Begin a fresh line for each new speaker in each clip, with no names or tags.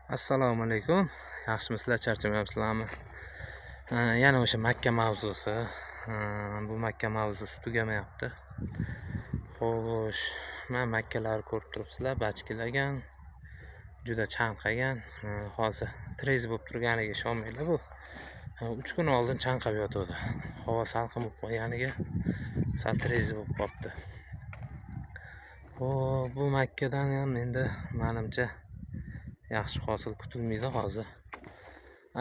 Assalomu alaykum. Yaxshimisizlar, charchamayapsizlarmi? Yana o'sha Makka mavzusi. Bu Makka mavzusi tugamayapti. Xo'sh, men Makkalarni ko'rib turibsizlar, bachkilagan, juda chanqagan. Hozir trez bo'lib turganiga ishonmanglar bu. 3 kun oldin chanqab yotdi. Havo salqin bo'lib qolganiga sal trez bo'lib qolibdi. Bu Makkadan ham endi menimcha yaxshi hosil kutilmaydi hozir.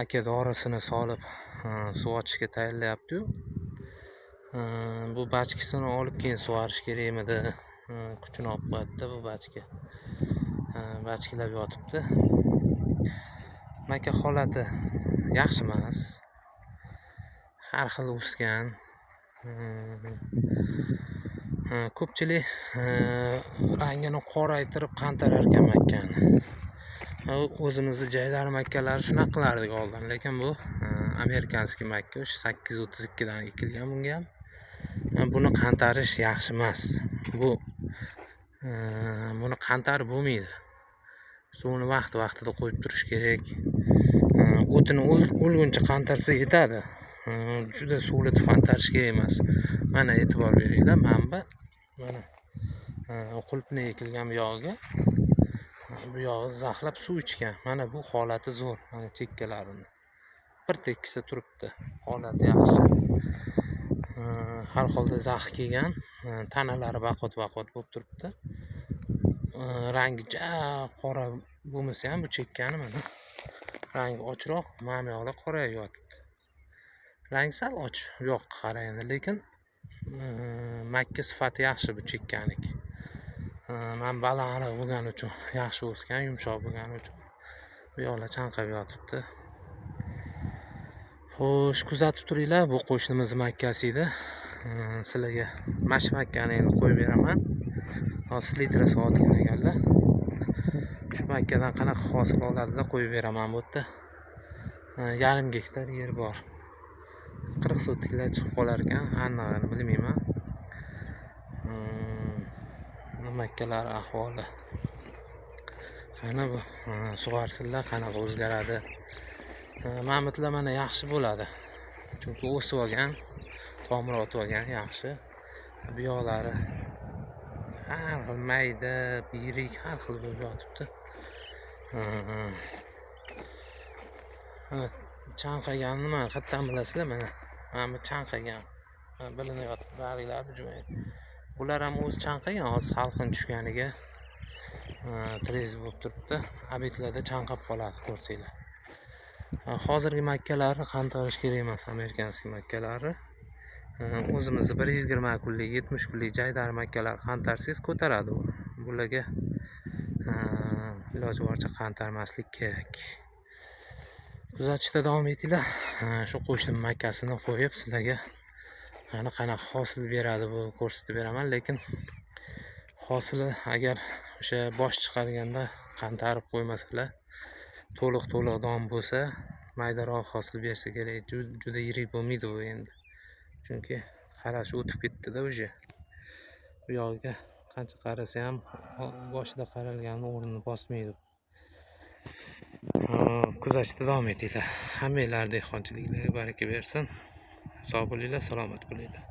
Aka dorisini solib suv ochishga tayyorlayapti-yu. Bu bachkisini olib keyin sug'arish kerakmidi? Kuchini olib qo'yadi bu bachka. Bachkilab yotibdi. Makka holati yaxshi emas. Har xil o'sgan. Ko'pchilik rangini qoraytirib qantarar ekan Makkani. O'zimizni joylari Makkalari shunaqa qilardik oldin, lekin bu amerikanskiy Makka o'sha 832 dan ekilgan bunga ham. Buni qantarish yaxshi emas. Buni qantarib bo'lmaydi. Suvni vaqti-vaqtida qo'yib turish kerak. O'tini o'lguncha qantarsa yetadi. Juda suvli qantarish kerak emas. Mana e'tibor beringlar, mana qulpni ekilgan bu yog'iga bu yog'i zaxlab suv ichgan. Mana bu holati zo'r. Mana chekkalarini bir tekisda turibdi. Holati yaxshi. Har holda zax kelgan, tanalari baqot-baqot bo'lib turibdi. Rangi qora bo'lmasa ham bu chekkani mana rangi ochroq, mana yoqda qorayib. Rangi sal och, yo'q qaraydi, lekin Makka sifati yaxshi bu chekkaniki. Men balandroq bo'lgani uchun, yaxshi o'sgan, yumshoq bo'lgani uchun bu yoqlar chanqab yotibdi. Xo'sh, kuzatib turinglar, bu qo'shnimiz Makkasi edi. Sizlarga mana Makkani endi qo'yib beraman. Hozir litr soatgan ekanlar. Shu Makkadan qanaqa hosil oladida qo'yib beraman bu yerda. 1,5 gektar yer bor. 40 sotiklar chiqib qolar ekan, aniqini bilmayman. Makkalar ahvoli. Qani bu sug'arsinlar, qanaqa o'zgaradi. Mamutlar mana yaxshi bo'ladi. Chunki o'sib olgan, tomir otib olgan yaxshi. Bu yoqlari har xil mayda, yirik har xil bo'lib yotibdi. Chanqagan nima qayerdan bilasizlar? Mana bu chanqagan. Bilinyapti, barilar jo'y. Bular ham o'z chanqagan, hozir salqin tushganiga trez bo'lib turibdi. Obyektlarda chanqab qoladi, ko'rsanglar. Hozirgi Makkalarni qantarish kerak emas, amerikanskiy Makkalarni. O'zimizni 120 kunlik, 70 kunlik joydagi Makkalar qantarsangiz ko'taradi u. Bularga iloji boricha qantarmaslik kerak. Kuzatishda davom etinglar. Shu qo'shnim Makkasini qo'yib sizlarga qanaqa hosil beradi bu ko'rsatib beraman, lekin hosili agar o'sha bosh chiqarganda qantarib qo'ymasalar, to'liq dom bo'lsa, maydaroq hosil bersa kerak. Juda yirik bo'lmaydi bu endi. Chunki qarash o'tib ketdi-da o'sha. Bu yog'iga qancha qarasa ham boshida qaralgan o'rnini bosmaydi. Kuzatishda davom etinglar. Hammanglar dehqonchiliklarga baraka bersin. Sog' bo'linglar, salomat bo'linglar.